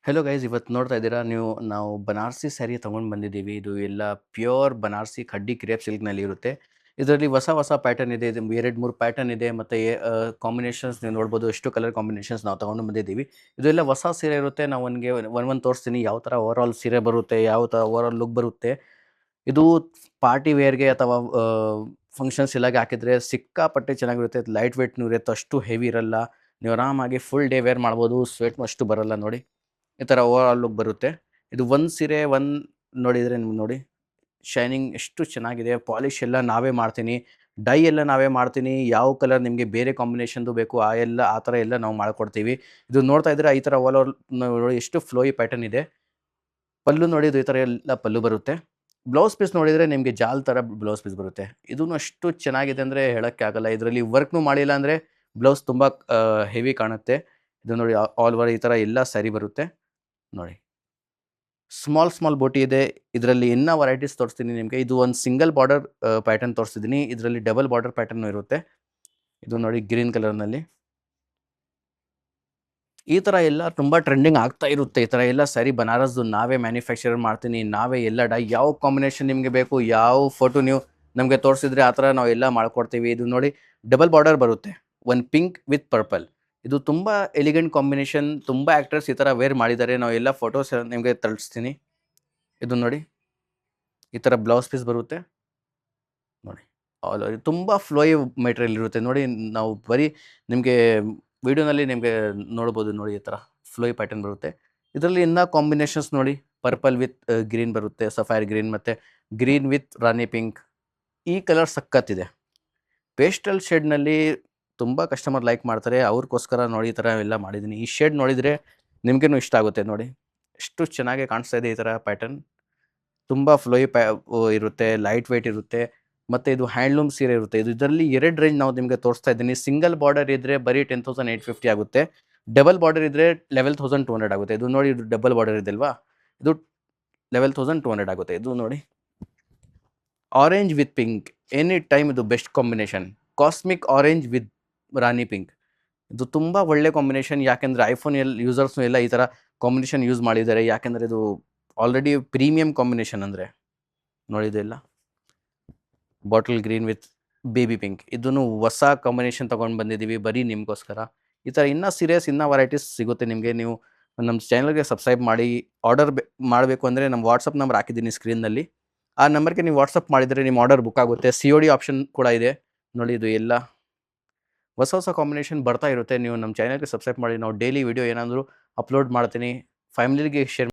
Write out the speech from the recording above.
Hello guys, ಇವತ್ತು ನೋಡ್ತಾ ಇದ್ದೀರಾ ನೀವು. ನಾವು ಬನಾರಸಿ ಸ್ಯಾರಿ ತೊಗೊಂಡು ಬಂದಿದ್ದೀವಿ. ಇದು ಎಲ್ಲ ಪ್ಯೂರ್ ಬನಾರಸಿ ಖಡ್ಡಿ ಕ್ರೇಪ್ ಸಿಲ್ಕ್ನಲ್ಲಿ ಇರುತ್ತೆ. ಇದರಲ್ಲಿ ಹೊಸ ಹೊಸ ಪ್ಯಾಟರ್ನ್ ಇದೆ. ಇದು 2-3 ಪ್ಯಾಟರ್ನ್ ಇದೆ. ಮತ್ತು ಕಾಂಬಿನೇಷನ್ಸ್ ನೀವು ನೋಡ್ಬೋದು. ಎಷ್ಟು ಕಲರ್ ಕಾಂಬಿನೇಷನ್ಸ್ ನಾವು ತೊಗೊಂಡು ಬಂದಿದ್ದೀವಿ. ಇದೆಲ್ಲ ಹೊಸ ಸೀರೆ ಇರುತ್ತೆ. ನಾವು ಒಂದಿಗೆ ಒಂದು ತೋರಿಸ್ತೀನಿ ಯಾವ ಥರ ಓವರಾಲ್ ಸೀರೆ ಬರುತ್ತೆ, ಯಾವ ಥರ ಓವರಾಲ್ ಲುಕ್ ಬರುತ್ತೆ. ಇದು ಪಾರ್ಟಿ ವೇರ್ಗೆ ಅಥವಾ ಫಂಕ್ಷನ್ಸ್ ಎಲ್ಲಾಗೆ ಹಾಕಿದರೆ ಸಿಕ್ಕಾಪಟ್ಟೆ ಚೆನ್ನಾಗಿರುತ್ತೆ. ಲೈಟ್ ವೇಟ್ನೂ ಇರುತ್ತೆ, ಅಷ್ಟು ಹೆವಿ ಇರಲ್ಲ. ನೀವು ಆರಾಮಾಗಿ ಫುಲ್ ಡೇ ವೇರ್ ಮಾಡ್ಬೋದು. ಸ್ವೆಟ್ ಅಷ್ಟು ಬರಲ್ಲ ನೋಡಿ. ಈ ಥರ ಓವರಾಲ್ ಲುಕ್ ಬರುತ್ತೆ. ಇದು ಒಂದು ಸೀರೆ ನೋಡಿದರೆ ನಿಮ್ಗೆ ನೋಡಿ ಶೈನಿಂಗ್ ಎಷ್ಟು ಚೆನ್ನಾಗಿದೆ. ಪಾಲಿಶ್ ಎಲ್ಲ ನಾವೇ ಮಾಡ್ತೀನಿ, ಡೈ ಎಲ್ಲ ನಾವೇ ಮಾಡ್ತೀನಿ. ಯಾವ ಕಲರ್ ನಿಮಗೆ ಬೇರೆ ಕಾಂಬಿನೇಷನ್ದು ಬೇಕು ಆ ಥರ ಎಲ್ಲ ನಾವು ಮಾಡ್ಕೊಡ್ತೀವಿ. ಇದು ನೋಡ್ತಾ ಇದ್ರೆ ಈ ಥರ ಓವರಾಲ್ ನೋಡಿ ಎಷ್ಟು ಫ್ಲೋಯಿ ಪ್ಯಾಟರ್ನ್ ಇದೆ. ಪಲ್ಲು ನೋಡಿ ಇದು ಈ ಥರ ಎಲ್ಲ ಪಲ್ಲು ಬರುತ್ತೆ. ಬ್ಲೌಸ್ ಪೀಸ್ ನೋಡಿದರೆ ನಿಮಗೆ ಜಾಲ್ ಥರ ಬ್ಲೌಸ್ ಪೀಸ್ ಬರುತ್ತೆ. ಇದೂ ಅಷ್ಟು ಚೆನ್ನಾಗಿದೆ ಅಂದರೆ ಹೇಳೋಕ್ಕೆ ಆಗಲ್ಲ. ಇದರಲ್ಲಿ ವರ್ಕ್ನು ಮಾಡಿಲ್ಲ ಅಂದರೆ ಬ್ಲೌಸ್ ತುಂಬ ಹೆವಿ ಕಾಣುತ್ತೆ. ಇದು ನೋಡಿ ಆಲ್ ಓವರ್ ಈ ಥರ ಎಲ್ಲ ಸ್ಯಾರಿ ಬರುತ್ತೆ ನೋಡಿ. ಸ್ಮಾಲ್ ಬೋಟಿ ಇದೆ. ಇದರಲ್ಲಿ ಇನ್ನೂ ವೆರೈಟೀಸ್ ತೋರಿಸ್ತೀನಿ ನಿಮಗೆ. ಇದು ಒಂದು ಸಿಂಗಲ್ ಬಾರ್ಡರ್ ಪ್ಯಾಟರ್ನ್ ತೋರಿಸ್ತಿದ್ದೀನಿ. ಇದರಲ್ಲಿ ಡಬಲ್ ಬಾರ್ಡರ್ ಪ್ಯಾಟರ್ನು ಇರುತ್ತೆ. ಇದು ನೋಡಿ ಗ್ರೀನ್ ಕಲರ್ನಲ್ಲಿ. ಈ ಥರ ಎಲ್ಲ ತುಂಬ ಟ್ರೆಂಡಿಂಗ್ ಆಗ್ತಾ ಇರುತ್ತೆ. ಈ ಥರ ಎಲ್ಲ ಸ್ಯಾರಿ ಬನಾರಸ್ದು ನಾವೇ ಮ್ಯಾನುಫ್ಯಾಕ್ಚರ್ ಮಾಡ್ತೀನಿ, ನಾವೇ ಎಲ್ಲ ಡೈ ಯಾವ ಕಾಂಬಿನೇಷನ್ ನಿಮಗೆ ಬೇಕು, ಯಾವ ಫೋಟೋ ನೀವು ನಮಗೆ ತೋರಿಸಿದ್ರೆ ಆ ಥರ ನಾವು ಎಲ್ಲ ಮಾಡ್ಕೊಡ್ತೀವಿ. ಇದು ನೋಡಿ ಡಬಲ್ ಬಾರ್ಡರ್ ಬರುತ್ತೆ, ಒಂದು ಪಿಂಕ್ ವಿತ್ ಪರ್ಪಲ್. ಇದು ತುಂಬ ಎಲಿಗೆಂಟ್ ಕಾಂಬಿನೇಷನ್. ತುಂಬ ಆ್ಯಕ್ಟರ್ಸ್ ಈ ಥರ ವೇರ್ ಮಾಡಿದ್ದಾರೆ. ನಾವು ಎಲ್ಲ ಫೋಟೋಸ್ ನಿಮಗೆ ತರಿಸ್ತೀನಿ. ಇದು ನೋಡಿ ಈ ಥರ ಬ್ಲೌಸ್ ಪೀಸ್ ಬರುತ್ತೆ ನೋಡಿ. ಆಲ್ ಓವರ್ ತುಂಬ ಫ್ಲೋಯಿ ಮೆಟೀರಿಯಲ್ ಇರುತ್ತೆ ನೋಡಿ. ನಾವು ಬರೀ ನಿಮಗೆ ವಿಡಿಯೋನಲ್ಲಿ ನಿಮಗೆ ನೋಡ್ಬೋದು ನೋಡಿ. ಈ ಥರ ಫ್ಲೋಯಿ ಪ್ಯಾಟರ್ನ್ ಬರುತ್ತೆ. ಇದರಲ್ಲಿ ಇನ್ನೂ ಕಾಂಬಿನೇಷನ್ಸ್ ನೋಡಿ. ಪರ್ಪಲ್ ವಿತ್ ಗ್ರೀನ್ ಬರುತ್ತೆ, ಸಫೈರ್ ಗ್ರೀನ್, ಮತ್ತು ಗ್ರೀನ್ ವಿತ್ ರಾಣಿ ಪಿಂಕ್. ಈ ಕಲರ್ ಸಖತ್ತಿದೆ. ಪೇಸ್ಟಲ್ ಶೇಡ್ನಲ್ಲಿ ತುಂಬ ಕಸ್ಟಮರ್ ಲೈಕ್ ಮಾಡ್ತಾರೆ. ಅವ್ರಿಗೋಸ್ಕರ ನೋಡಿ ಈ ಥರ ಎಲ್ಲ ಮಾಡಿದ್ದೀನಿ. ಈ ಶೇಡ್ ನೋಡಿದರೆ ನಿಮಗೇನು ಇಷ್ಟ ಆಗುತ್ತೆ ನೋಡಿ. ಎಷ್ಟು ಚೆನ್ನಾಗಿ ಕಾಣಿಸ್ತಾ ಇದೆ ಈ ಥರ ಪ್ಯಾಟರ್ನ್. ತುಂಬ ಫ್ಲೋಯಿ ಇರುತ್ತೆ, ಲೈಟ್ ವೆಯ್ಟ್ ಇರುತ್ತೆ. ಮತ್ತು ಇದು ಹ್ಯಾಂಡ್ಲೂಮ್ ಸೀರೆ ಇರುತ್ತೆ. ಇದರಲ್ಲಿ 2 ರೇಂಜ್ ನಾವು ನಿಮಗೆ ತೋರಿಸ್ತಾ ಇದ್ದೀನಿ. ಸಿಂಗಲ್ ಬಾರ್ಡರ್ ಇದ್ದರೆ ಬರೀ 10,850 ಆಗುತ್ತೆ. ಡಬಲ್ ಬಾರ್ಡರ್ ಇದ್ದರೆ 11,200 ಆಗುತ್ತೆ. ಇದು ನೋಡಿ, ಇದು ಡಬಲ್ ಬಾರ್ಡರ್ ಇದೆ ಅಲ್ವಾ, ಇದು 11,200 ಆಗುತ್ತೆ. ಇದು ನೋಡಿ orange with pink, any time ಇದು best combination. Cosmic orange with Rani pink. ಇದು ತುಂಬ ಒಳ್ಳೆ ಕಾಂಬಿನೇಷನ್. ಯಾಕೆಂದರೆ ಐಫೋನ್ ಯೂಸರ್ಸ್ನು ಎಲ್ಲ ಈ ಥರ ಕಾಂಬಿನೇಷನ್ ಯೂಸ್ ಮಾಡಿದ್ದಾರೆ. ಯಾಕೆಂದರೆ ಇದು ಆಲ್ರೆಡಿ ಪ್ರೀಮಿಯಂ ಕಾಂಬಿನೇಷನ್. ಅಂದರೆ ನೋಡಿ ಇದೆಲ್ಲ bottle green with baby pink. ಇದನ್ನು ಹೊಸ ಕಾಂಬಿನೇಷನ್ ತೊಗೊಂಡು ಬಂದಿದ್ದೀವಿ ಬರೀ ನಿಮಗೋಸ್ಕರ. ಈ ಥರ ಇನ್ನೂ ಸೀರಿಯಸ್ ಇನ್ನೂ ವೆರೈಟೀಸ್ ಸಿಗುತ್ತೆ ನಿಮಗೆ. ನೀವು ನಮ್ಮ ಚಾನಲ್ಗೆ ಸಬ್ಸ್ಕ್ರೈಬ್ ಮಾಡಿ. ಆರ್ಡರ್ ಮಾಡಬೇಕು ಅಂದರೆ ನಮ್ಮ ವಾಟ್ಸಪ್ ನಂಬರ್ ಹಾಕಿದ್ದೀನಿ ಸ್ಕ್ರೀನ್ನಲ್ಲಿ. ಆ ನಂಬರ್ಗೆ ನೀವು ವಾಟ್ಸಪ್ ಮಾಡಿದರೆ ನಿಮ್ಮ ಆರ್ಡರ್ ಬುಕ್ ಆಗುತ್ತೆ. COD ಆಪ್ಷನ್ ಕೂಡ ಇದೆ ನೋಡಿ. ಇದು ಎಲ್ಲ ಹೊಸ ಕಾಂಬಿನೇಷನ್ ಬರ್ತಾ ಇರುತ್ತೆ. ನೀವು ನಮ್ಮ ಚಾನಲ್ಗೆ ಸಬ್ಸ್ಕ್ರೈಬ್ ಮಾಡಿ. ನಾವು ಡೈಲಿ ವಿಡಿಯೋ ಏನಾದರೂ ಅಪ್ಲೋಡ್ ಮಾಡ್ತೀನಿ. ಫ್ಯಾಮಿಲಿಗೆ ಶೇರ್